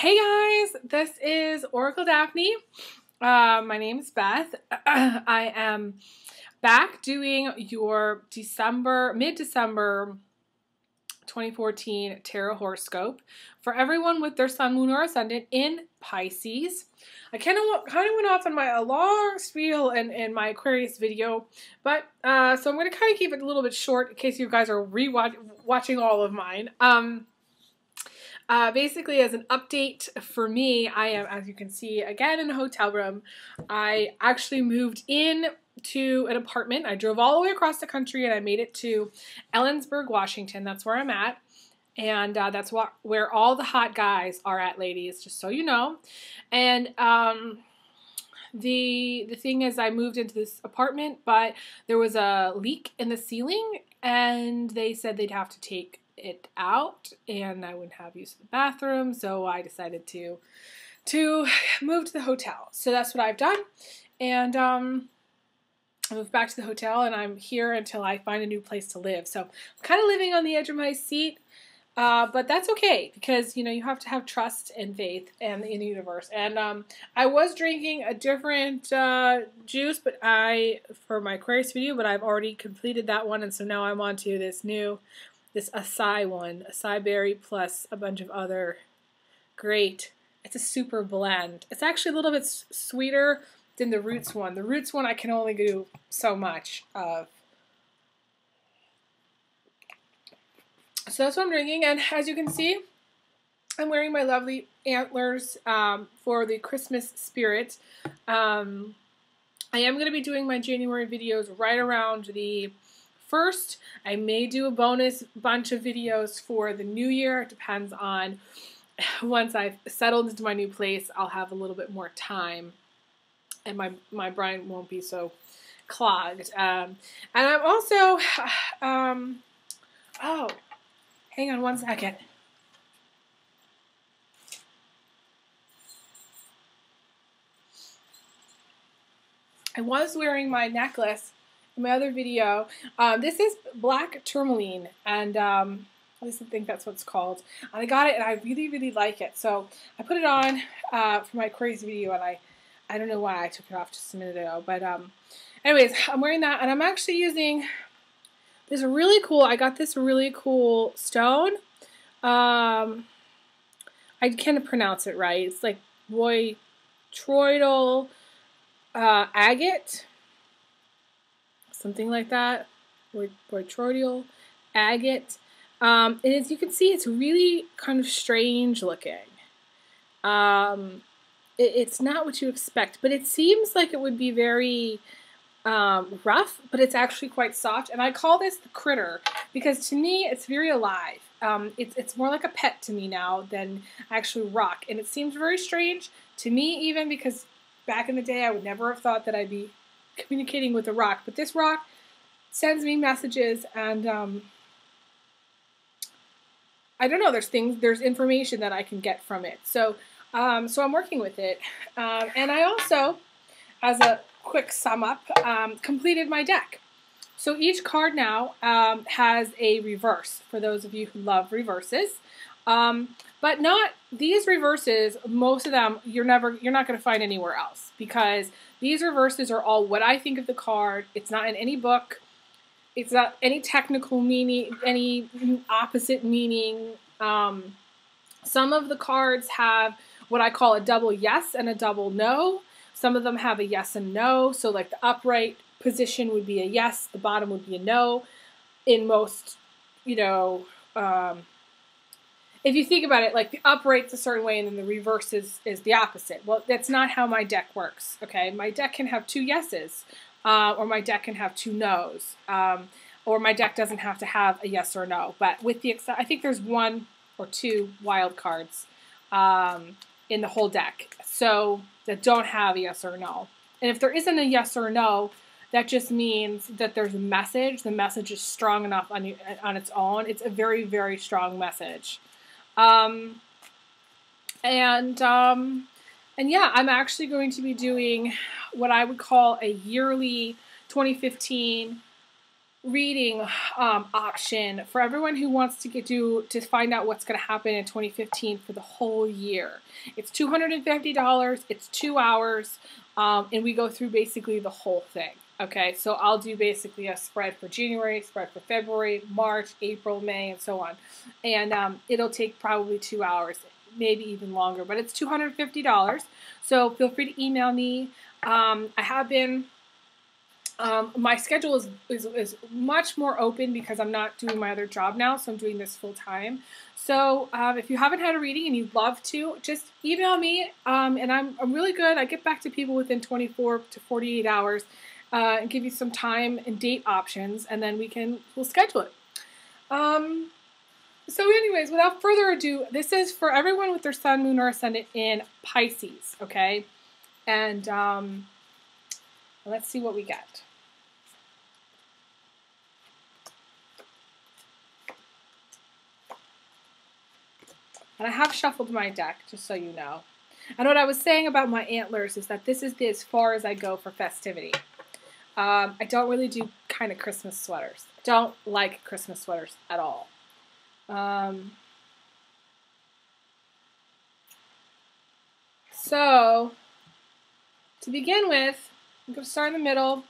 Hey guys, this is Oracle Daphne. My name is Beth. I am back doing your mid-December 2014 tarot horoscope for everyone with their sun, moon, or ascendant in Pisces. I kind of went off on a long spiel in my Aquarius video, but so I'm going to kind of keep it a little bit short in case you guys are watching all of mine. Basically, as an update for me, I am, as you can see, again in a hotel room. I actually moved in to an apartment. I drove all the way across the country and I made it to Ellensburg, Washington. That's where I'm at. And that's where all the hot guys are at, ladies, just so you know. And the thing is, I moved into this apartment, but there was a leak in the ceiling, and they said they'd have to take it out and I wouldn't have use of the bathroom, so I decided to move to the hotel. So that's what I've done, and I moved back to the hotel, and I'm here until I find a new place to live. So I'm kind of living on the edge of my seat, but that's okay, because you have to have trust and faith in the universe. And I was drinking a different juice, but for my Aquarius video, but I've already completed that one, and so now I'm on to this acai one, acai berry plus a bunch of other great. It's a super blend. It's actually a little bit sweeter than the roots one. The roots one I can only do so much of. So that's what I'm drinking, and as you can see, I'm wearing my lovely antlers for the Christmas spirit. I am going to be doing my January videos right around the 1st. I may do a bonus bunch of videos for the new year. It depends on, once I've settled into my new place, I'll have a little bit more time and my brain won't be so clogged. And I'm also, oh, hang on one second. I was wearing my necklace in my other video. This is black tourmaline, and at least I think that's what it's called. And I got it, and I really, really like it. So I put it on for my Aquarius video, and I don't know why I took it off just a minute ago. But anyways, I'm wearing that, and I'm actually using this really cool, I got this really cool stone. I can't pronounce it right. It's like botryoidal agate. Something like that, botryoidal agate. And as you can see, it's really kind of strange looking. It's not what you expect, but it seems like it would be very rough, but it's actually quite soft. And I call this the critter because to me, it's very alive. It's more like a pet to me now than actually rock. And it seems very strange to me, even because back in the day, I would never have thought that I'd be communicating with a rock, but this rock sends me messages, and I don't know, there's information that I can get from it. So so I'm working with it, and I also, as a quick sum up, completed my deck. So each card now has a reverse, for those of you who love reverses. But not these reverses, most of them you're not going to find anywhere else, because these reverses are all what I think of the card. It's not in any book. It's not any technical meaning, any opposite meaning. Some of the cards have what I call a double yes and a double no. Some of them have a yes and no. So like the upright position would be a yes, the bottom would be a no. In most, if you think about it, like the upright's a certain way and then the reverse is the opposite. Well, that's not how my deck works, okay? My deck can have 2 yeses, or my deck can have 2 nos, or my deck doesn't have to have a yes or no. But with I think there's 1 or 2 wild cards in the whole deck, so that don't have a yes or no. And if there isn't a yes or no, that just means that there's a message. The message is strong enough on its own. It's a very, very strong message. And yeah, I'm actually going to be doing what I would call a yearly 2015 reading option for everyone who wants to find out what's going to happen in 2015 for the whole year. It's $250. It's 2 hours, and we go through basically the whole thing. Okay, so I'll do basically a spread for January, spread for February, March, April, May, and so on. And it'll take probably 2 hours, maybe even longer, but it's $250. So feel free to email me. I have been, my schedule is much more open because I'm not doing my other job now, so I'm doing this full time. So if you haven't had a reading and you'd love to, just email me, and I'm really good. I get back to people within 24 to 48 hours. And give you some time and date options, and then we'll schedule it. So anyways, without further ado, this is for everyone with their sun, moon, or ascendant in Pisces, okay? And let's see what we get. And I have shuffled my deck, just so you know. And what I was saying about my antlers is that this is as far as I go for festivity. I don't really do kind of Christmas sweaters. I don't like Christmas sweaters at all. So, to begin with, I'm going to start in the middle.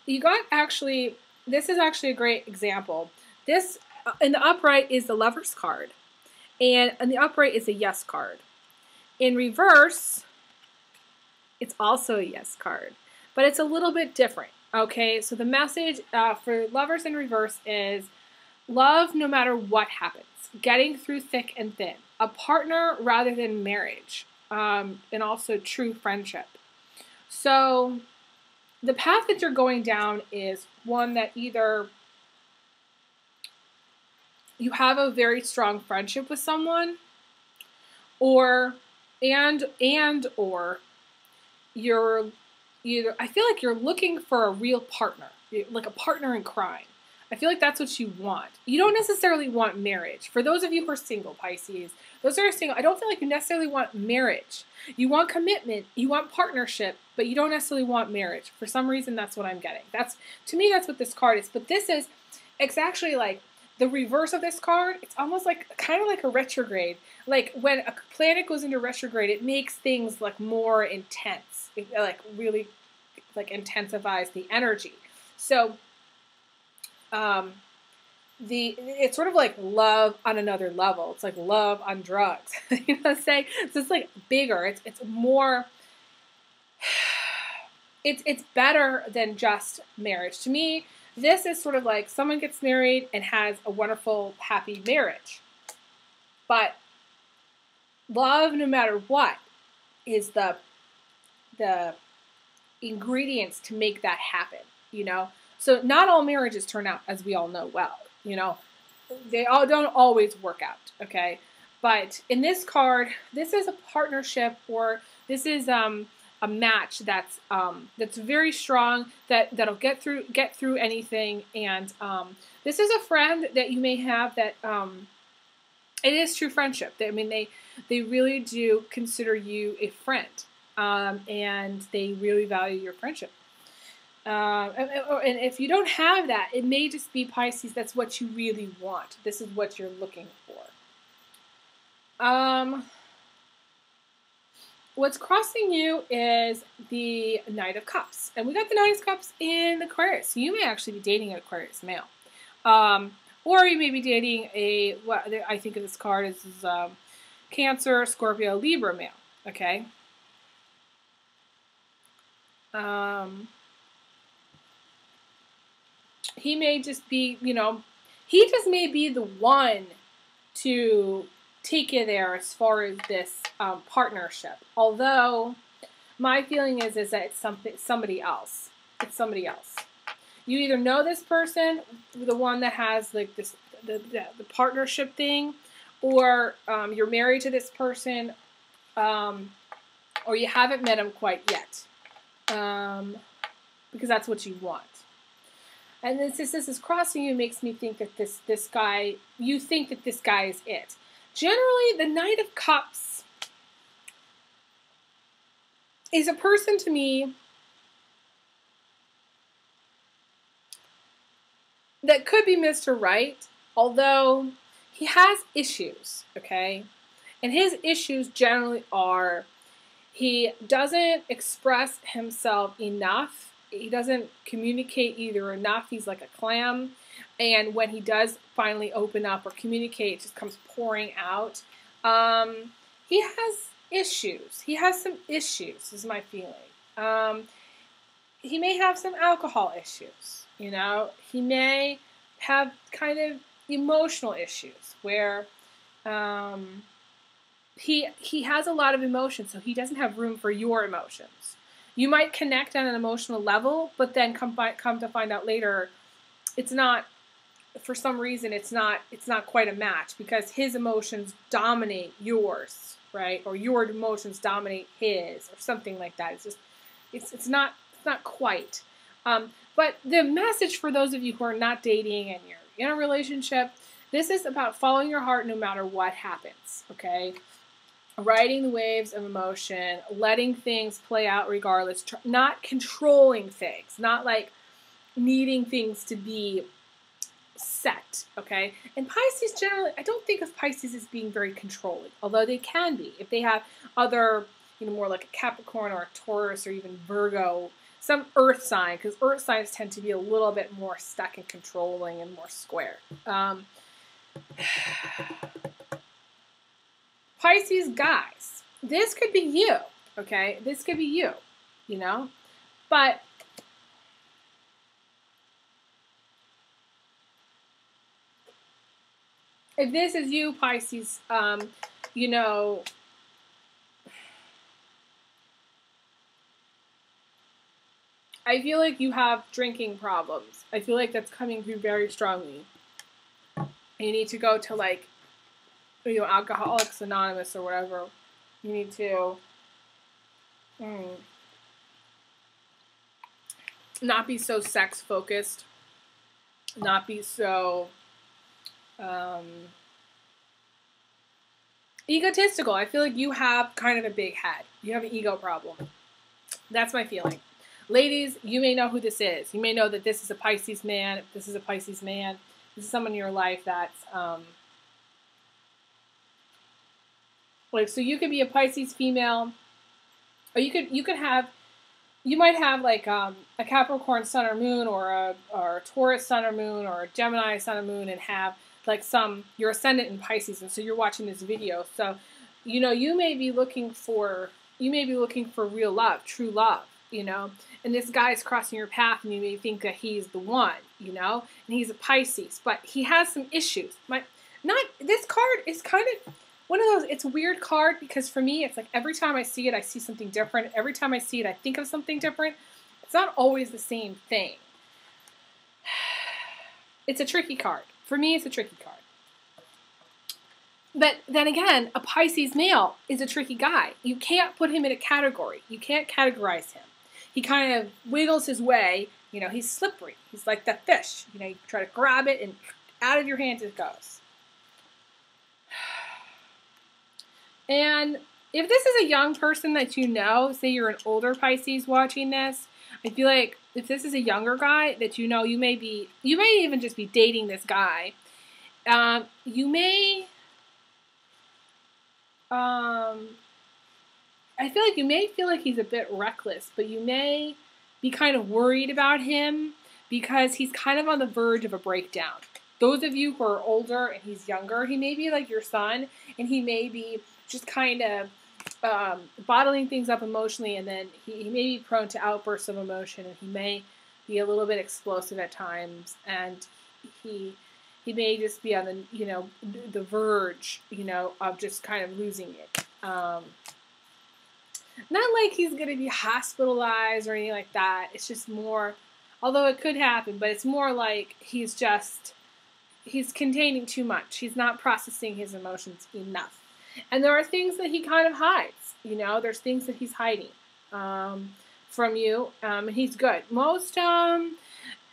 You got actually, this is actually a great example. This, in the upright, is the Lover's card. And in the upright is a Yes card. In reverse, it's also a Yes card, but it's a little bit different, okay? So the message for Lovers in reverse is love no matter what happens, getting through thick and thin, a partner rather than marriage, and also true friendship. So the path that you're going down is one that either you have a very strong friendship with someone, or you're either, I feel like you're looking for a real partner, like a partner in crime. I feel like that's what you want. You don't necessarily want marriage. For those of you who are single, Pisces, those who are single, I don't feel like you necessarily want marriage. You want commitment, you want partnership, but you don't necessarily want marriage. For some reason, that's what I'm getting. To me, that's what this card is. But it's actually like the reverse of this card. It's almost like, kind of like a retrograde. Like when a planet goes into retrograde, it makes things like more intense. It like really like intensifies the energy. So it's sort of like love on another level. It's like love on drugs. You know what I'm saying? So it's like bigger. It's more. It's better than just marriage. To me, this is sort of like someone gets married and has a wonderful, happy marriage. But love, no matter what, is the ingredients to make that happen, you know? So not all marriages turn out, as we all know well, you know? They all don't always work out, okay? But in this card, this is a partnership, or this is a match that's very strong, that'll get through anything. And this is a friend that you may have that it is true friendship. I mean, they really do consider you a friend, and they really value your friendship. And if you don't have that, it may just be Pisces. That's what you really want. This is what you're looking for. What's crossing you is the Knight of Cups. And we got the Knight of Cups in Aquarius. So you may actually be dating an Aquarius male. Or you may be dating what I think of this card as Cancer, Scorpio, Libra male. Okay? He may just be, he just may be the one to take you there as far as this partnership. Although my feeling is that it's somebody else. It's somebody else. You either know this person, the one that has like this the partnership thing, or you're married to this person, or you haven't met him quite yet, because that's what you want. And this is crossing you, makes me think that this guy, you think that this guy is it. Generally, the Knight of Cups is a person to me that could be Mr. Right, although he has issues, okay? And his issues generally are he doesn't express himself enough. He doesn't communicate either enough. He's like a clam. And when he does finally open up or communicate, it just comes pouring out. He has issues. He has some issues, is my feeling. He may have some alcohol issues, you know. He may have kind of emotional issues where he has a lot of emotions, so he doesn't have room for your emotions. You might connect on an emotional level, but then come to find out later, it's not. For some reason, it's not quite a match because his emotions dominate yours, right? Or your emotions dominate his, or something like that. It's just it's not quite. But the message for those of you who are not dating and you're in a relationship, this is about following your heart no matter what happens. Okay. Riding the waves of emotion, letting things play out regardless, not controlling things, not like needing things to be set, okay? And Pisces generally, I don't think of Pisces as being very controlling, although they can be. If they have other, more like a Capricorn or a Taurus or even Virgo, some earth sign, because earth signs tend to be a little bit more stuck and controlling and more square. Pisces guys, this could be you, okay? This could be you, But if this is you, Pisces, I feel like you have drinking problems. I feel like that's coming through very strongly. You need to go to Alcoholics Anonymous or whatever. You need to not be so sex focused, not be so egotistical. I feel like you have kind of a big head. You have an ego problem. That's my feeling. Ladies, you may know who this is. You may know that this is a Pisces man. If this is a Pisces man, this is someone in your life that's so you could be a Pisces female, or you might have like a Capricorn sun or moon, or a Taurus sun or moon, or a Gemini sun or moon, and have like your ascendant in Pisces, and so you're watching this video. So, you may be looking for real love, true love, and this guy's crossing your path, and you may think that he's the one, and he's a Pisces, but he has some issues. This card is kind of one of those, it's a weird card because for me, it's like every time I see it, I see something different. Every time I see it, I think of something different. It's not always the same thing. It's a tricky card. For me, it's a tricky card. But then again, a Pisces male is a tricky guy. You can't put him in a category. You can't categorize him. He kind of wiggles his way. He's slippery. He's like that fish. You try to grab it and out of your hands it goes. And if this is a young person that say you're an older Pisces watching this, I feel like if this is a younger guy that you may even just be dating this guy. I feel like you may feel like he's a bit reckless, but you may be kind of worried about him because he's kind of on the verge of a breakdown. Those of you who are older and he's younger, he may be like your son, and he may be just kind of bottling things up emotionally, and then he may be prone to outbursts of emotion, and he may be a little bit explosive at times, and he may just be on the verge, of just kind of losing it. Not like he's going to be hospitalized or anything like that. It's just more, although it could happen, but it's more like he's containing too much. He's not processing his emotions enough. And there are things that he kind of hides, there's things that he's hiding from you, and he's good. Most,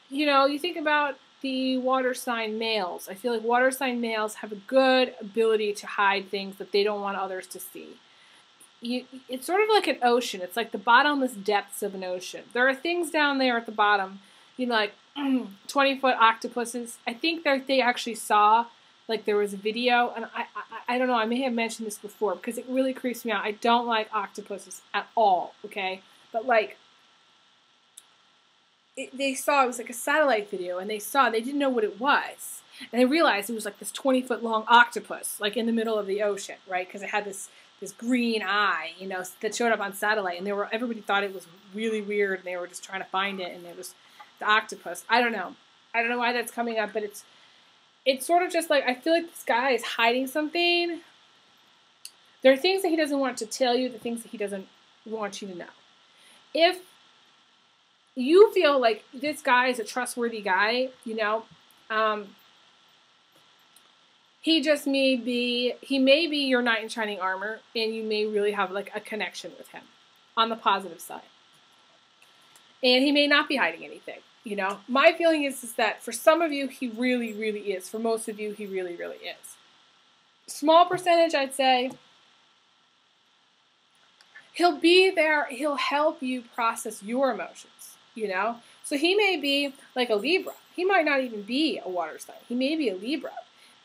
you think about the water sign males. I feel like water sign males have a good ability to hide things that they don't want others to see. It's sort of like an ocean. It's like the bottomless depths of an ocean. There are things down there at the bottom, like 20-foot octopuses. I think that they actually saw, like, there was a video, and I don't know, I may have mentioned this before, because it really creeps me out. I don't like octopuses at all, okay? But, like, they saw, it was like a satellite video, and they didn't know what it was. And they realized it was like this 20-foot long octopus, like in the middle of the ocean, right? Because it had this green eye, you know, that showed up on satellite, and everybody thought it was really weird, and they were just trying to find it, and it was the octopus. I don't know why that's coming up, but it's sort of just like, I feel like this guy is hiding something. There are things that he doesn't want to tell you, the things that he doesn't want you to know. If you feel like this guy is a trustworthy guy, you know, he may be your knight in shining armor, and you may really have like a connection with him on the positive side. And he may not be hiding anything, you know. My feeling is that for some of you, he really, really is. For most of you, he really, really is. Small percentage, I'd say. He'll be there. He'll help you process your emotions, you know. So he may be like a Libra. He might not even be a water sign. He may be a Libra.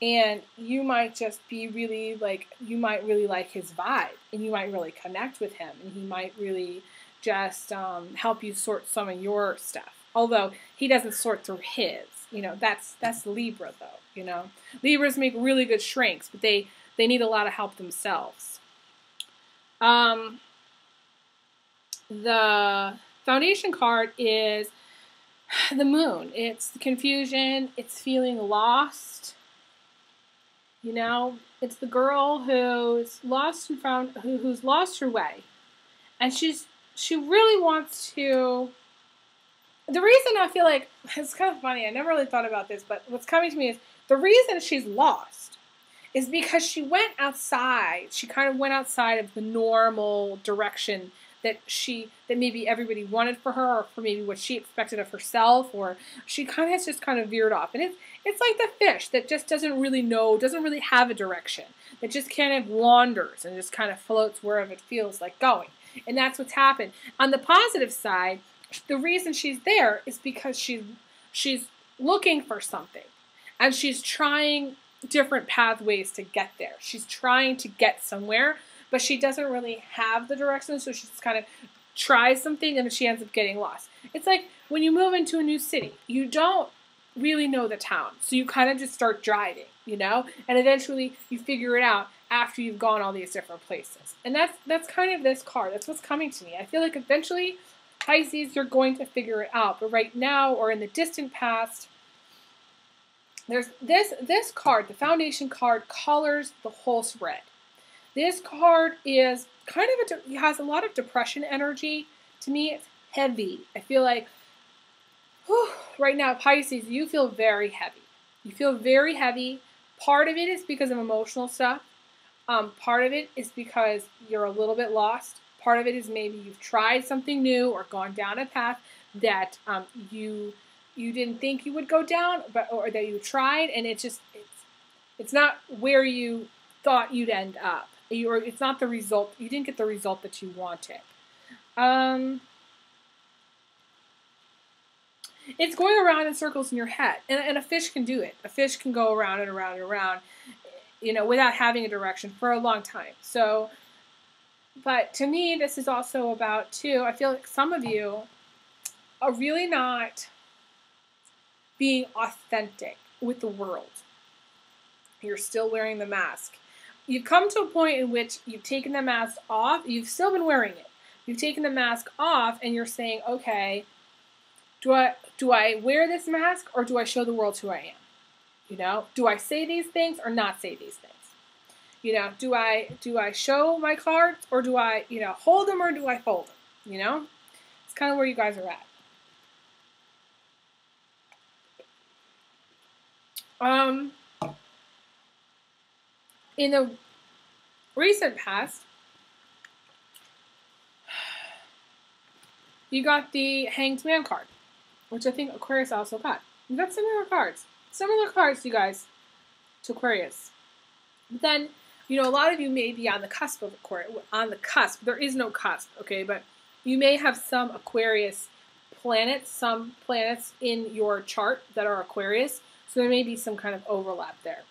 And you might just be really like, you might really like his vibe, and you might really connect with him, and he might really just help you sort some of your stuff. Although he doesn't sort through his, you know, that's Libra though, you know. Libras make really good shrinks, but they need a lot of help themselves. The foundation card is the moon. It's the confusion. It's feeling lost. You know, it's the girl who's lost who's lost her way, and she really wants to. The reason I feel like, it's kind of funny, I never really thought about this, but what's coming to me is the reason she's lost is because she went outside. She kind of went outside of the normal direction that maybe everybody wanted for her, or for maybe what she expected of herself, or she kind of just veered off. And it's like the fish that just doesn't really have a direction, that just kind of wanders and just kind of floats wherever it feels like going. And that's what's happened. On the positive side, the reason she's there is because she's looking for something, and she's trying different pathways to get there. She's trying to get somewhere, but she doesn't really have the direction, so she just kind of tries something, and then she ends up getting lost. It's like when you move into a new city, you don't really know the town, so you kind of just start driving, you know, and eventually you figure it out after you've gone all these different places. And that's kind of this card. That's what's coming to me. I feel like eventually, Pisces, you're going to figure it out, but right now, or in the distant past, there's this card, the foundation card, colors the whole spread. This card is kind of it has a lot of depression energy. To me, it's heavy. I feel like, right now, Pisces, you feel very heavy. You feel very heavy. Part of it is because of emotional stuff. Part of it is because you're a little bit lost. Part of it is maybe you've tried something new or gone down a path that you didn't think you would go down, or that you tried, and it's not where you thought you'd end up. It's not the result. You didn't get the result that you wanted. It's going around in circles in your head, and a fish can do it. A fish can go around and around and around, you know, without having a direction for a long time. So, but to me, this is also about, too, I feel like some of you are really not being authentic with the world. You're still wearing the mask. You've come to a point in which you've taken the mask off. You've still been wearing it. You've taken the mask off, and you're saying, okay, do I wear this mask, or do I show the world who I am? You know, do I say these things or not say these things? You know, do I show my cards, or do I, you know, hold them, or do I fold them? You know, it's kind of where you guys are at. In the recent past, you got the Hanged Man card, which I think Aquarius also got. You got similar cards, you guys, to Aquarius. But then, you know, a lot of you may be on the cusp of Aquarius. On the cusp, there is no cusp, okay? But you may have some Aquarius some planets in your chart that are Aquarius, so there may be some kind of overlap there.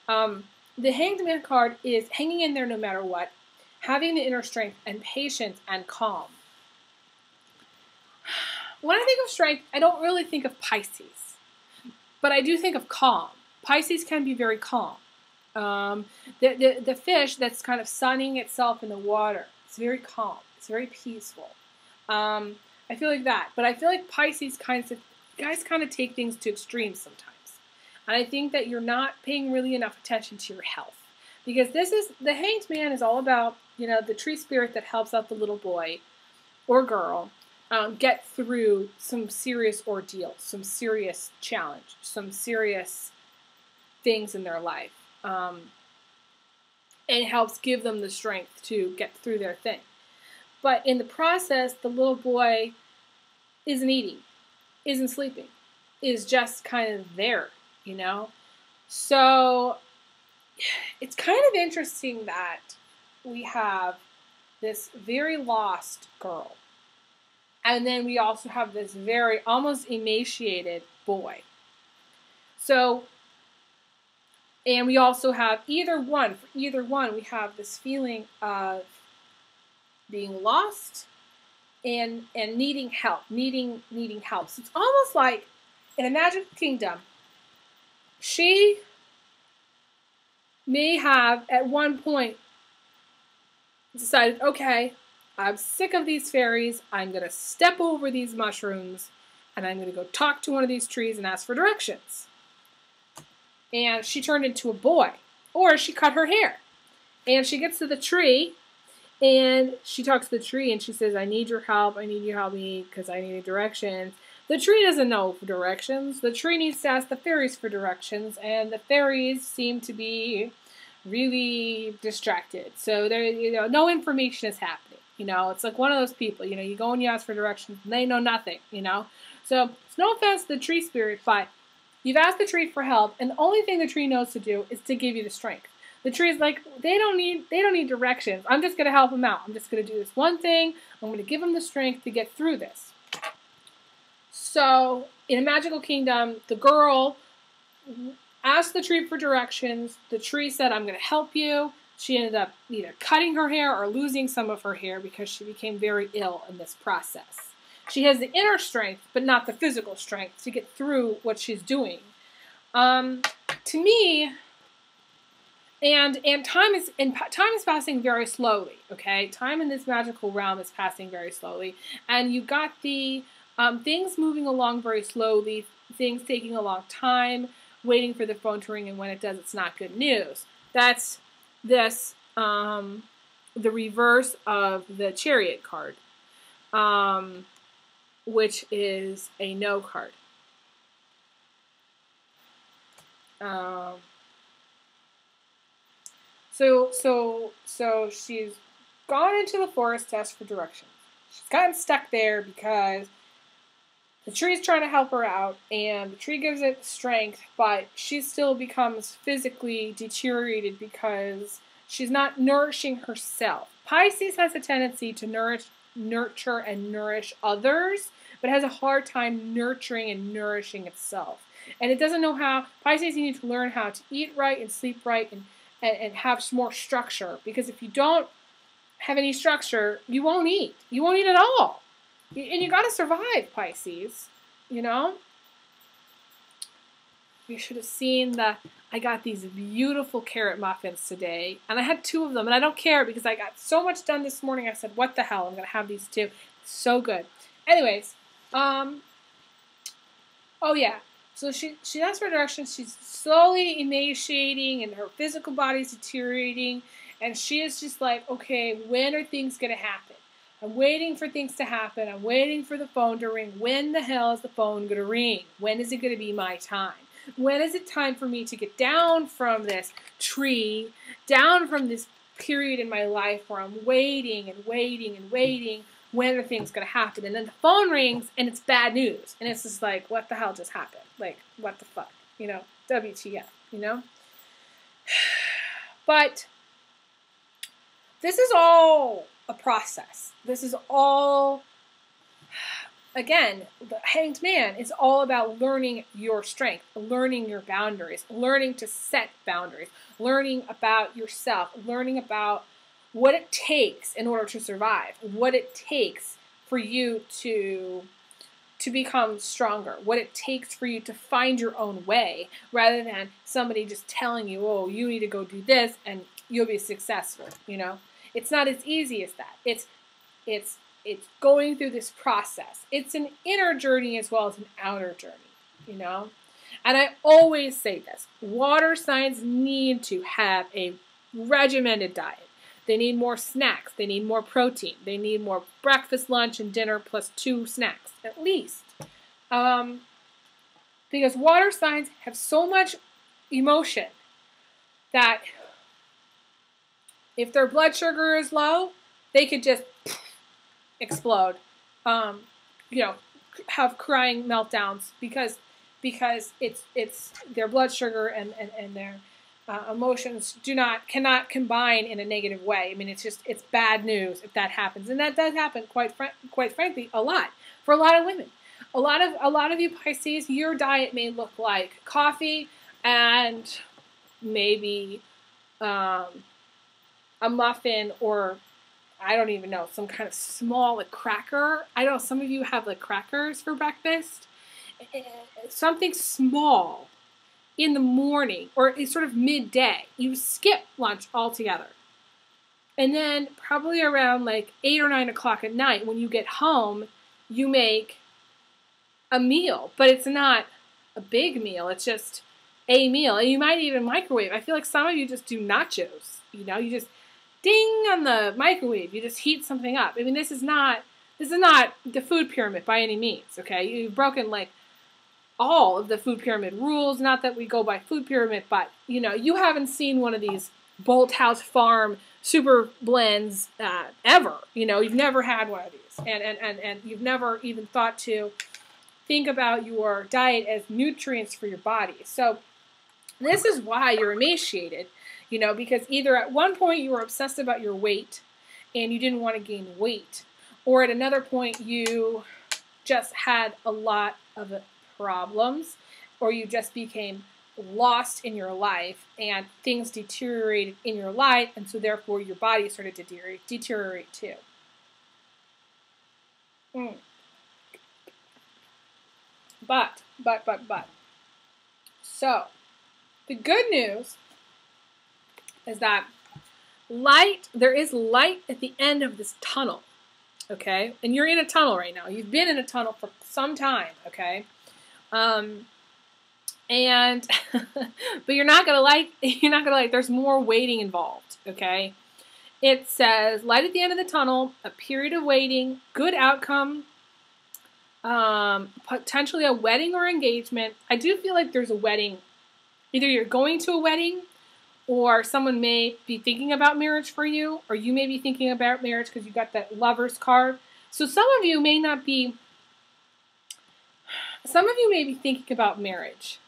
The Hanged Man card is hanging in there no matter what, having the inner strength and patience and calm. When I think of strength, I don't really think of Pisces, but I do think of calm. Pisces can be very calm. The fish that's kind of sunning itself in the water, it's very calm. It's very peaceful. I feel like that. But I feel like Pisces guys kind of take things to extremes sometimes. And I think that you're not paying really enough attention to your health. Because the Hanged Man is all about, the tree spirit that helps out the little boy or girl get through some serious ordeal, some serious challenge, some serious things in their life. And it helps give them the strength to get through their thing. But in the process, the little boy isn't eating, isn't sleeping, is just kind of there, So it's kind of interesting that we have this very lost girl. And then we also have this very almost emaciated boy. So, and we also have for either one, we have this feeling of being lost and needing help, needing help. So it's almost like in a magical kingdom, she may have at one point decided, okay, I'm sick of these fairies. I'm going to step over these mushrooms and I'm going to go talk to one of these trees and ask for directions. And she turned into a boy. Or she cut her hair. And she gets to the tree and she talks to the tree and she says, I need your help. I need you to help me because I need directions. The tree doesn't know directions. The tree needs to ask the fairies for directions. And the fairies seem to be really distracted. So there, no information is happening. It's like one of those people, you go and you ask for directions and they know nothing, So it's no offense to the tree spirit, but you've asked the tree for help and the only thing the tree knows to do is to give you the strength. The tree is like, they don't need directions. I'm just going to help them out. I'm just going to do this one thing. I'm going to give them the strength to get through this. So in a magical kingdom, the girl asked the tree for directions. The tree said, I'm going to help you. She ended up either cutting her hair or losing some of her hair because she became very ill in this process. She has the inner strength, but not the physical strength to get through what she's doing. To me, and time is passing very slowly. Okay, time in this magical realm is passing very slowly, and you got the things moving along very slowly, things taking a long time, waiting for the phone to ring, and when it does, it's not good news. That's this, the reverse of the Chariot card, which is a no card. So she's gone into the forest to ask for directions. She's gotten stuck there because the tree's trying to help her out, and the tree gives it strength, but she still becomes physically deteriorated because she's not nourishing herself. Pisces has a tendency to nurture and nourish others, but has a hard time nurturing and nourishing itself. And it doesn't know how. Pisces need to learn how to eat right and sleep right and have some more structure. Because if you don't have any structure, you won't eat. You won't eat at all. And you got to survive, Pisces, You should have seen I got these beautiful carrot muffins today. And I had 2 of them. And I don't care because I got so much done this morning. I said, what the hell? I'm going to have these 2. So good. Anyways. Oh, yeah. So she asked for directions. She's slowly emaciating and her physical body's deteriorating. And she is just like, okay, when are things going to happen? I'm waiting for things to happen. I'm waiting for the phone to ring. When the hell is the phone going to ring? When is it going to be my time? When is it time for me to get down from this tree, down from this period in my life where I'm waiting and waiting and waiting? When are things going to happen? And then the phone rings and it's bad news. And it's just like, what the hell just happened? Like, what the fuck? WTF, But this is all a process. This is all again, the Hanged Man is all about learning your strength, learning your boundaries, learning to set boundaries, learning about yourself, learning about what it takes in order to survive, what it takes for you to become stronger, what it takes for you to find your own way, rather than somebody just telling you, oh, you need to go do this and you'll be successful, you know? It's not as easy as that. It's going through this process. It's an inner journey as well as an outer journey, you know? And I always say this, water signs need to have a regimented diet. They need more snacks. They need more protein. They need more breakfast, lunch, and dinner plus 2 snacks, at least. Because water signs have so much emotion that if their blood sugar is low, they could just explode. You know, have crying meltdowns because it's their blood sugar and their emotions cannot combine in a negative way. I mean, it's bad news if that happens, and that does happen quite frankly a lot for a lot of women. A lot of you Pisces, your diet may look like coffee and maybe a muffin, or I don't even know, some kind of small like cracker. I know some of you have like crackers for breakfast. Something small in the morning or it's sort of midday. You skip lunch altogether. And then probably around like 8 or 9 o'clock at night when you get home, you make a meal. But it's not a big meal. It's just a meal. And you might even microwave. I feel like some of you just do nachos. You know, you just ding on the microwave. You just heat something up. I mean, this is not the food pyramid by any means, okay? You've broken like all of the food pyramid rules. Not that we go by food pyramid, but you know, you haven't seen one of these Bolt House Farm super blends ever. You know, you've never had one of these, and you've never even thought to think about your diet as nutrients for your body. So this is why you're emaciated, you know, because either at one point you were obsessed about your weight and you didn't want to gain weight, or at another point you just had a lot of problems, or you just became lost in your life and things deteriorated in your life, and so therefore your body started to deteriorate too. But. So, the good news is that there is light at the end of this tunnel, okay? And you're in a tunnel right now. You've been in a tunnel for some time, okay? And but you're not gonna like there's more waiting involved, okay? It says light at the end of the tunnel, a period of waiting, good outcome, potentially a wedding or engagement. I do feel like there's a wedding. Either you're going to a wedding, or someone may be thinking about marriage for you, or you may be thinking about marriage because you got that Lover's card. So some of you may be thinking about marriage.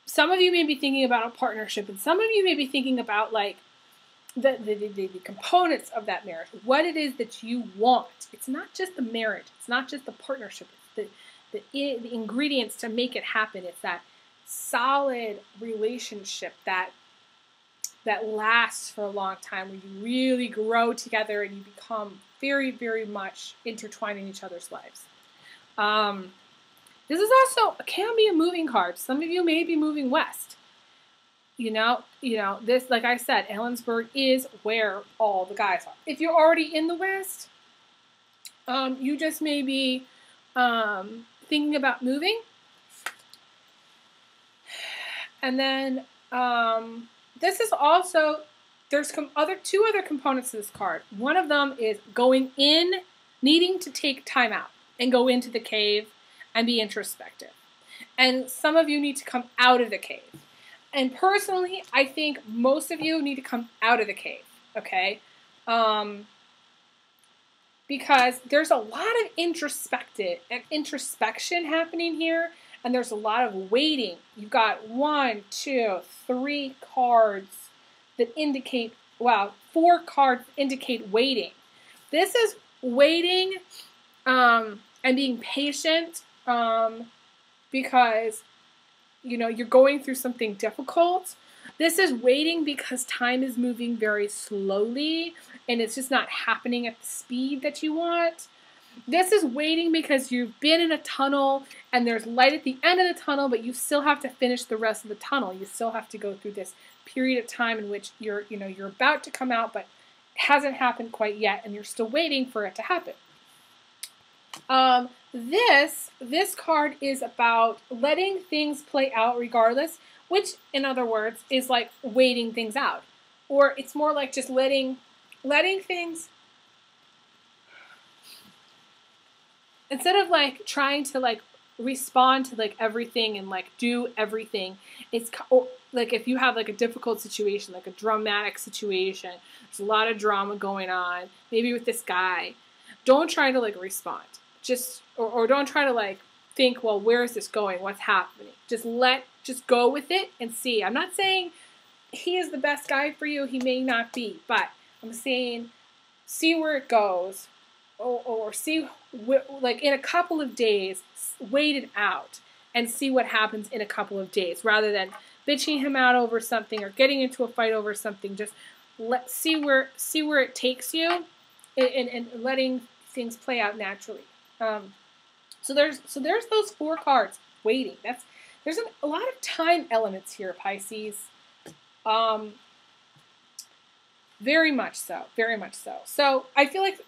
Some of you may be thinking about a partnership, and some of you may be thinking about like the components of that marriage, what it is that you want. It's not just the marriage. It's not just the partnership. It's the ingredients to make it happen. It's that solid relationship that lasts for a long time, where you really grow together and you become very, very much intertwined in each other's lives. This is also can be a moving card. Some of you may be moving west. You know, this, like I said, Ellensburg is where all the guys are. If you're already in the West, you just may be thinking about moving. And then this is also, there's two other components to this card. One of them is going in, needing to take time out and go into the cave and be introspective. And some of you need to come out of the cave. And personally, I think most of you need to come out of the cave, okay? Because there's a lot of introspection happening here, and there's a lot of waiting. You've got 1, 2, 3 cards that indicate, 4 cards indicate waiting. This is waiting and being patient, because, you know, you're going through something difficult. This is waiting because time is moving very slowly and it's just not happening at the speed that you want. This is waiting because you've been in a tunnel and there's light at the end of the tunnel, but you still have to finish the rest of the tunnel. You still have to go through this period of time in which you're about to come out, but it hasn't happened quite yet, and you're still waiting for it to happen. This card is about letting things play out regardless, which in other words is like waiting things out. Or it's more like just letting things, instead of like trying to like respond to like everything and like do everything. It's like if you have like a difficult situation, like a dramatic situation, there's a lot of drama going on, maybe with this guy, don't try to like respond. Just, or don't try to like think, well, where is this going? What's happening? Just go with it and see. I'm not saying he is the best guy for you. He may not be, but I'm saying see where it goes, or see, like in a couple of days, wait it out and see what happens in a couple of days, rather than bitching him out over something or getting into a fight over something. Just see where it takes you, and letting things play out naturally. So there's those 4 cards waiting. There's a lot of time elements here, Pisces. Very much so, very much so. So I feel like,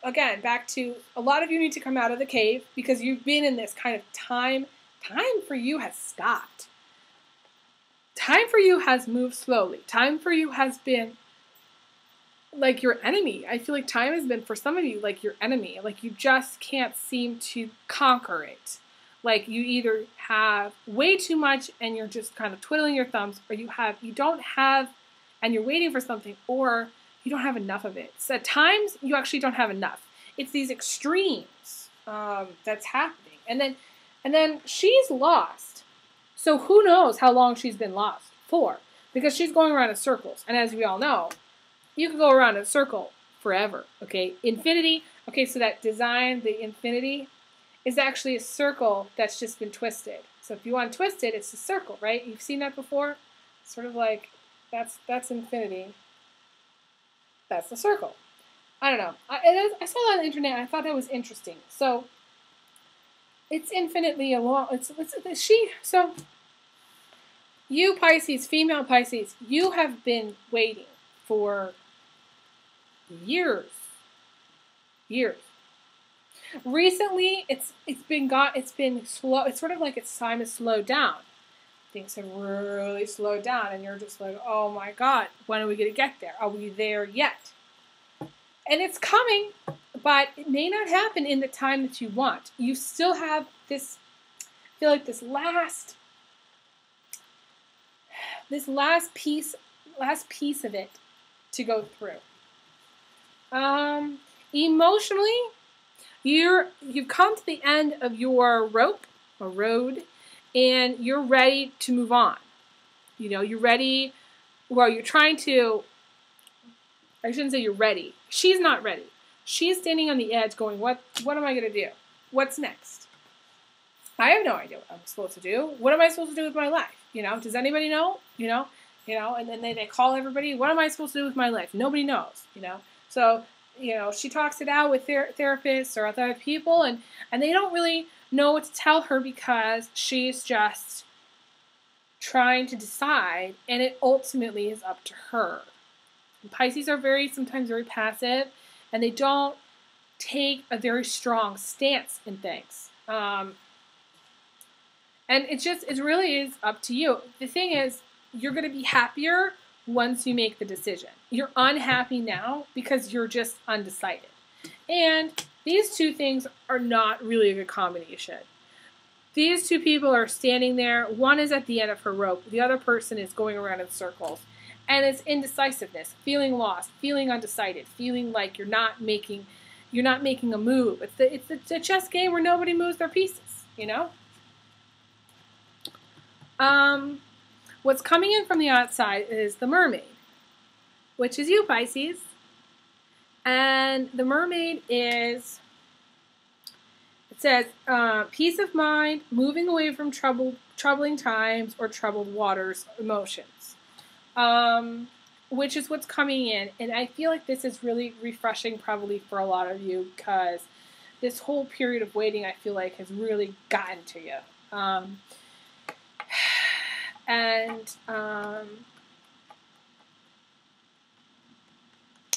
again, back to a lot of you need to come out of the cave because you've been in this kind of time. Time for you has stopped. Time for you has moved slowly. Time for you has been like your enemy. I feel like time has been for some of you like your enemy. Like you just can't seem to conquer it. Like you either have way too much and you're just kind of twiddling your thumbs, or you don't have and you're waiting for something, or you don't have enough of it. So at times you actually don't have enough. It's these extremes that's happening. And then she's lost. So who knows how long she's been lost for? Because she's going around in circles. And as we all know, you can go around in a circle forever, okay? Infinity, okay, so that design, the infinity, is actually a circle that's just been twisted. So if you want to twist it, it's a circle, right? You've seen that before? Sort of like, that's infinity. That's the circle. I don't know. I saw that on the internet, and I thought that was interesting. So, it's infinitely long, so, you Pisces, female Pisces, you have been waiting for years. Recently, it's been slow. It's sort of like it's time to slow down. Things have really slowed down, and you're just like, oh my God, when are we going to get there? Are we there yet? And it's coming, but it may not happen in the time that you want. You still have this, I feel like this last piece of it to go through. Emotionally, you've come to the end of your rope or road, and you're ready to move on. You know, you're ready. Well, you're trying to. I shouldn't say you're ready. She's not ready. She's standing on the edge, going, "What am I going to do? What's next? I have no idea what I'm supposed to do. What am I supposed to do with my life? You know, does anybody know? You know." And then they call everybody. What am I supposed to do with my life? Nobody knows. You know, so. You know, she talks it out with therapists or other people, and they don't really know what to tell her because she's just trying to decide, and it ultimately is up to her. And Pisces are sometimes very passive, and they don't take a very strong stance in things. And it really is up to you. The thing is, you're going to be happier once you make the decision. You're unhappy now because you're just undecided. And these two things are not really a good combination. These two people are standing there. One is at the end of her rope. The other person is going around in circles. And it's indecisiveness, feeling lost, feeling undecided, feeling like you're not making a move. It's a chess game where nobody moves their pieces, you know? What's coming in from the outside is the mermaid, which is you, Pisces. And the mermaid it's says, peace of mind, moving away from troubling times or troubled waters emotions, which is what's coming in. And I feel like this is really refreshing probably for a lot of you, because this whole period of waiting, I feel like, has really gotten to you.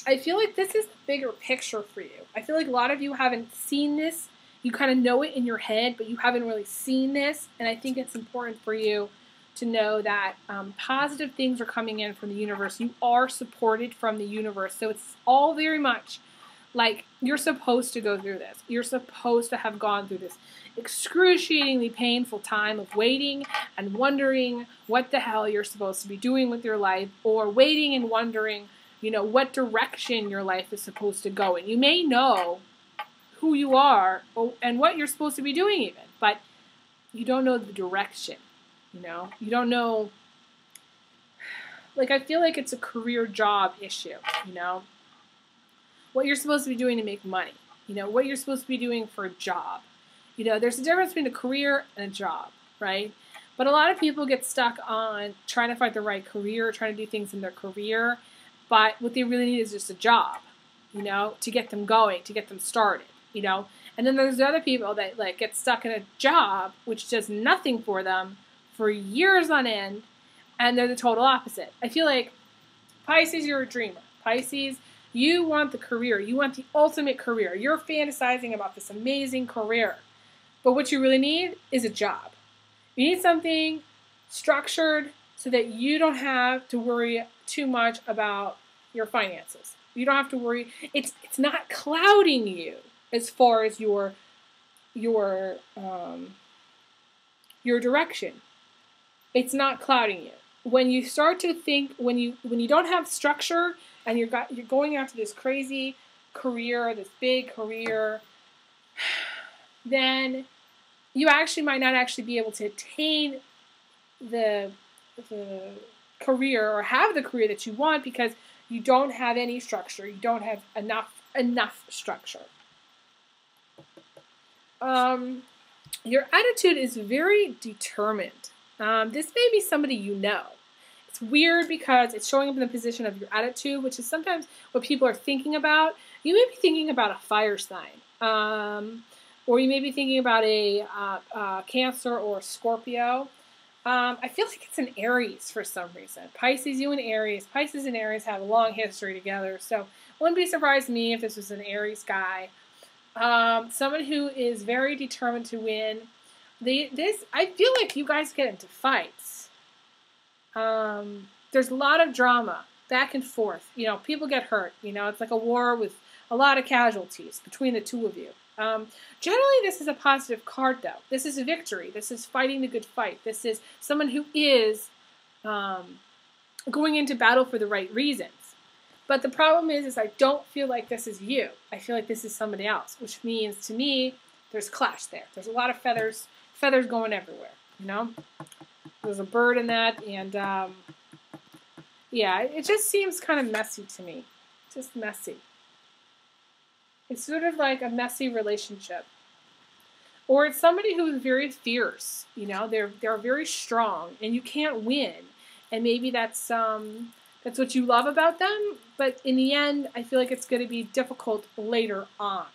I feel like this is the bigger picture for you. I feel like a lot of you haven't seen this. You kind of know it in your head, but you haven't really seen this. And I think it's important for you to know that positive things are coming in from the universe. You are supported from the universe. So it's all very much like you're supposed to go through this. You're supposed to have gone through this excruciatingly painful time of waiting and wondering what the hell you're supposed to be doing with your life, or waiting and wondering, you know, what direction your life is supposed to go in. You may know who you are and what you're supposed to be doing even, but you don't know the direction, you know? You don't know, like, I feel like it's a career job issue, you know? What you're supposed to be doing to make money, you know? What you're supposed to be doing for a job. You know, there's a difference between a career and a job, right? But a lot of people get stuck on trying to find the right career, trying to do things in their career, but what they really need is just a job, you know, to get them going, to get them started, you know. And then there's the other people that, like, get stuck in a job which does nothing for them for years on end, and they're the total opposite. I feel like Pisces, you're a dreamer. Pisces, you want the career. You want the ultimate career. You're fantasizing about this amazing career. But what you really need is a job. You need something structured so that you don't have to worry too much about your finances. You don't have to worry. It's not clouding you as far as your direction. It's not clouding you. When you start to think, when you don't have structure and you're going after this crazy career, this big career, then you actually might not actually be able to attain the career or have the career that you want, because you don't have any structure. You don't have enough structure. Your attitude is very determined. This may be somebody you know. It's weird because it's showing up in the position of your attitude, which is sometimes what people are thinking about. You may be thinking about a fire sign. Or you may be thinking about a Cancer or Scorpio. I feel like it's an Aries for some reason. Pisces, you and Aries. Pisces and Aries have a long history together, so wouldn't be surprised me if this was an Aries guy. Someone who is very determined to win. I feel like you guys get into fights. There's a lot of drama, back and forth. You know, people get hurt. You know, it's like a war with a lot of casualties between the two of you. Generally, this is a positive card, though. This is a victory. This is fighting the good fight. This is someone who is going into battle for the right reasons. But the problem is I don't feel like this is you. I feel like this is somebody else, which means, to me, there's clash there. There's a lot of feathers going everywhere, you know? There's a bird in that, and, yeah, it just seems kind of messy to me. Just messy. It's sort of like a messy relationship. Or it's somebody who is very fierce, you know, they're very strong, and you can't win. And maybe that's what you love about them, but in the end, I feel like it's going to be difficult later on.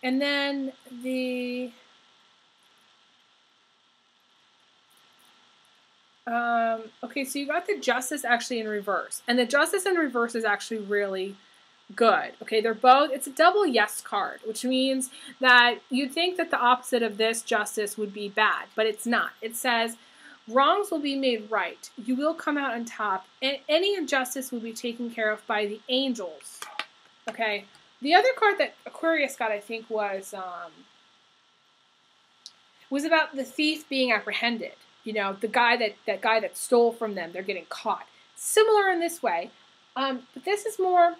And then okay, so you got the Justice actually in reverse. And the Justice in reverse is actually really good. Okay, it's a double yes card, which means that you'd think that the opposite of this Justice would be bad, but it's not. It says, wrongs will be made right. You will come out on top, and any injustice will be taken care of by the angels. Okay, the other card that Aquarius got, I think, was about the thief being apprehended. You know, the guy that stole from them, they're getting caught. Similar in this way, but this is more.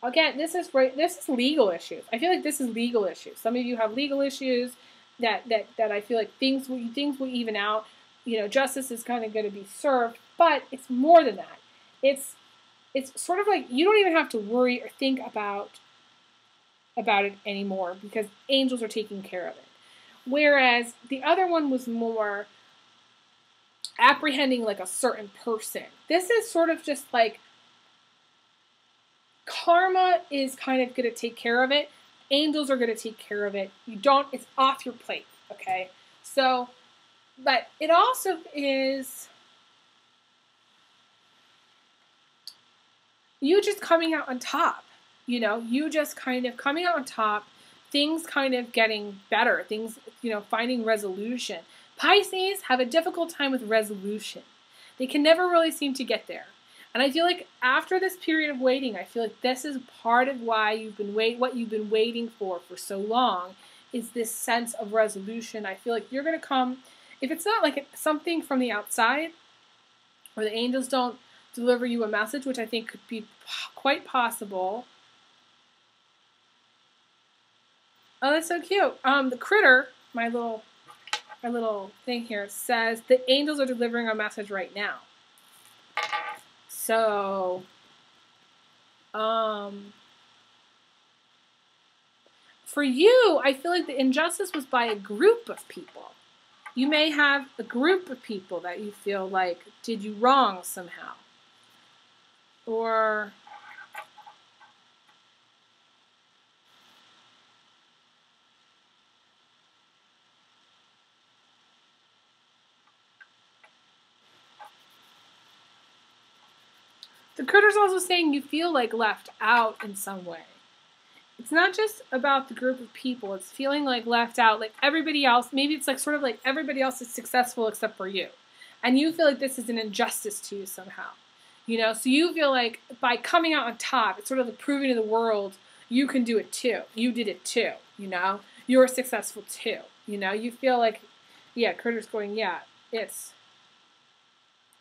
Again, this is legal issues. I feel like this is legal issues. Some of you have legal issues that I feel like things will even out. You know, justice is kind of going to be served, but it's more than that. It's it's sort of like you don't even have to worry or think about it anymore because angels are taking care of it. Whereas the other one was more apprehending like a certain person. This is sort of just like karma is kind of going to take care of it. Angels are going to take care of it. It's off your plate, okay? So, but it also is you just coming out on top, you just kind of coming out on top, things kind of getting better, things, finding resolution. Pisces have a difficult time with resolution. They can never really seem to get there. And I feel like after this period of waiting, I feel like this is part of why what you've been waiting for so long is this sense of resolution. I feel like you're going to come, if it's not like something from the outside, or the angels don't deliver you a message, which I think could be quite possible. Oh, that's so cute. The critter, my little thing here, says the angels are delivering a message right now. So, for you, I feel like the injustice was by a group of people. You may have a group of people that you feel like did you wrong somehow. Or the critter's also saying you feel like left out in some way. It's not just about the group of people. It's feeling like left out, like everybody else. Maybe it's like sort of like everybody else is successful except for you. And you feel like this is an injustice to you somehow. So you feel like by coming out on top, it's sort of like proving to the world you can do it too. You did it too, You're successful too, You feel like, yeah, critter's going, yeah,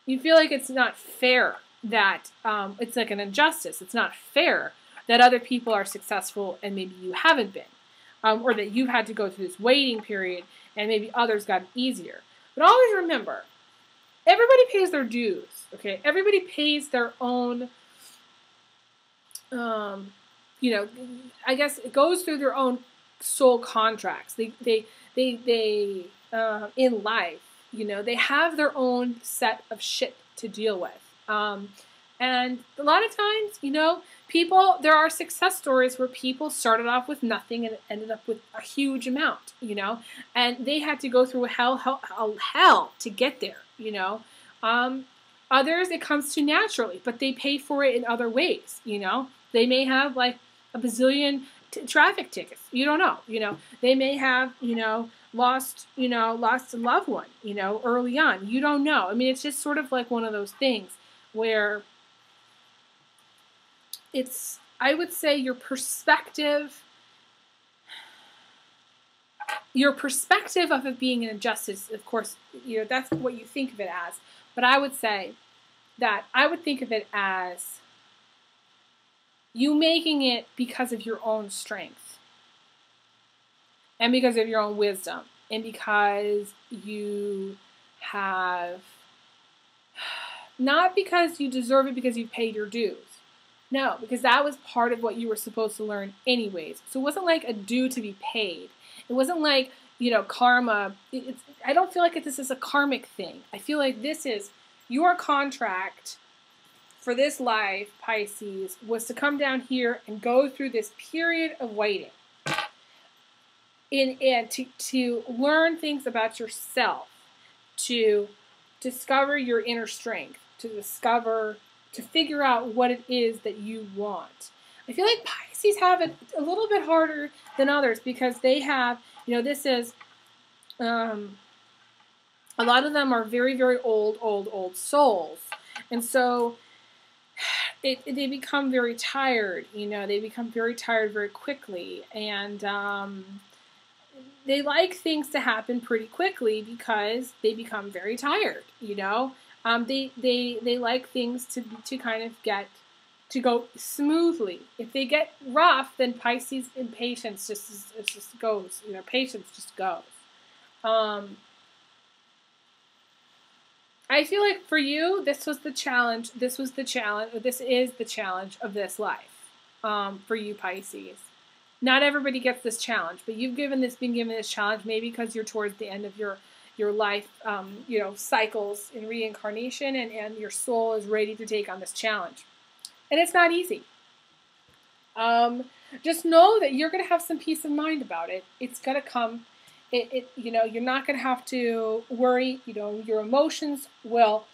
you feel like it's not fair that, it's like an injustice. It's not fair that other people are successful and maybe you haven't been. Or that you've had to go through this waiting period and maybe others got easier. But always remember, everybody pays their dues, okay? Everybody pays their own, I guess it goes through their own soul contracts. They in life, they have their own set of shit to deal with. And a lot of times, there are success stories where people started off with nothing and ended up with a huge amount, and they had to go through hell to get there, Others, it comes to naturally, but they pay for it in other ways, They may have like a bazillion traffic tickets. You don't know, They may have, lost a loved one, early on. You don't know. I mean, it's just sort of like one of those things where I would say your perspective of it being an injustice, of course, that's what you think of it as. But I would say that I would think of it as you making it because of your own strength and because of your own wisdom and because you have, not because you deserve it because you paid your dues. No, because that was part of what you were supposed to learn anyways. So it wasn't like a due to be paid. It wasn't like, karma. I don't feel like this is a karmic thing. I feel like this is your contract for this life, Pisces, was to come down here and go through this period of waiting. And to learn things about yourself, to discover your inner strength, to figure out what it is that you want. I feel like Pisces have it a little bit harder than others because they have, this is, a lot of them are very, very old souls. And so they become very tired, they become very tired very quickly. And they like things to happen pretty quickly because they become very tired, They like things to kind of to go smoothly. If they get rough, then Pisces impatience just goes. Patience just goes. I feel like for you, this was the challenge. This was the challenge. Or this is the challenge of this life for you, Pisces. Not everybody gets this challenge, but you've been given this challenge maybe because you're towards the end of your life, cycles in reincarnation, and your soul is ready to take on this challenge. And it's not easy. Just know that you're going to have some peace of mind about it. It's going to come. You're not going to have to worry. Your emotions will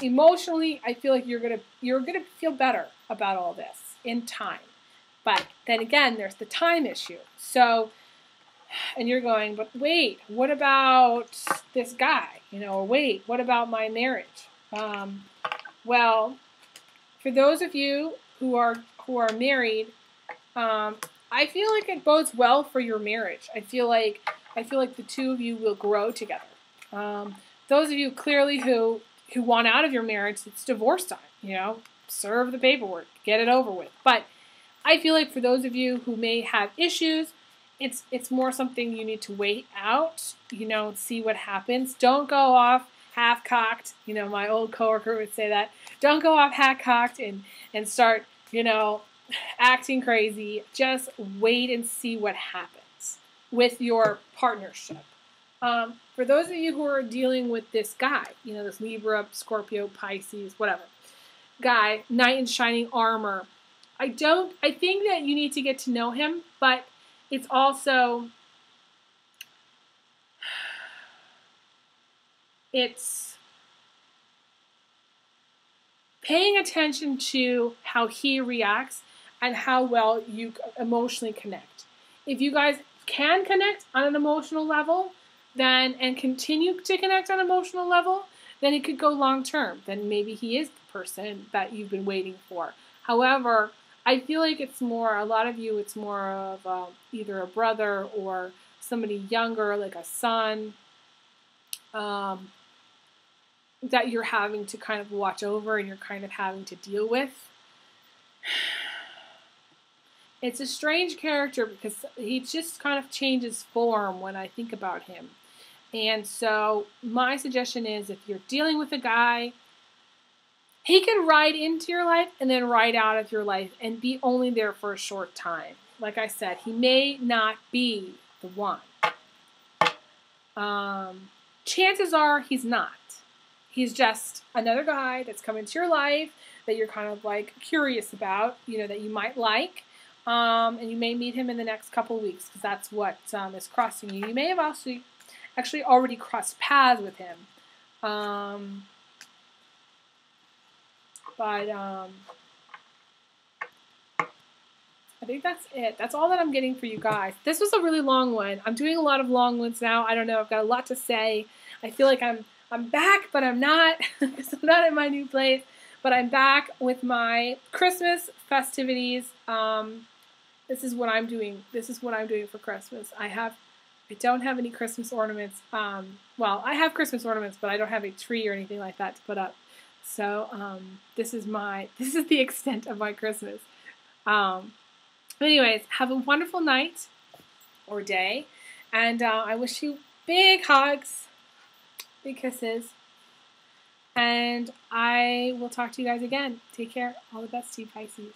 emotionally, I feel like you're gonna feel better about all this in time. But then again, there's the time issue. So, and you're going, but wait, what about this guy? Or wait, what about my marriage? Well, for those of you who are married, I feel like it bodes well for your marriage. I feel like the two of you will grow together. Those of you clearly who want out of your marriage, it's divorce time. Serve the paperwork, get it over with. But I feel like for those of you who may have issues, it's more something you need to wait out. See what happens. Don't go off half-cocked. My old coworker would say that. Don't go off half-cocked and start, acting crazy. Just wait and see what happens with your partnership. For those of you who are dealing with this guy, this Libra, Scorpio, Pisces, whatever, guy, knight in shining armor, I think that you need to get to know him, but it's also, it's paying attention to how he reacts and how well you emotionally connect. If you guys can connect on an emotional level, and continue to connect on an emotional level, then it could go long term. Then maybe he is the person that you've been waiting for. However, I feel like it's more of either a brother or somebody younger, like a son, that you're having to kind of watch over and you're kind of having to deal with. It's a strange character because he just kind of changes form when I think about him. And so my suggestion is if you're dealing with a guy, he can ride into your life and then ride out of your life and be only there for a short time. Like I said, he may not be the one. Chances are he's not. He's just another guy that's come into your life that you're kind of like curious about, that you might like. And you may meet him in the next couple of weeks because that's what is crossing you. You may have also actually already crossed paths with him. But I think that's it. That's all that I'm getting for you guys. This was a really long one. I'm doing a lot of long ones now. I don't know. I've got a lot to say. I feel like I'm back, but I'm not. Because I'm not in my new place. But I'm back with my Christmas festivities. This is what I'm doing. This is what I'm doing for Christmas. I don't have any Christmas ornaments. Well, I have Christmas ornaments, but I don't have a tree or anything like that to put up. So this is the extent of my Christmas. Anyways, have a wonderful night or day, and I wish you big hugs, big kisses, and I will talk to you guys again. Take care. All the best to you, Pisces.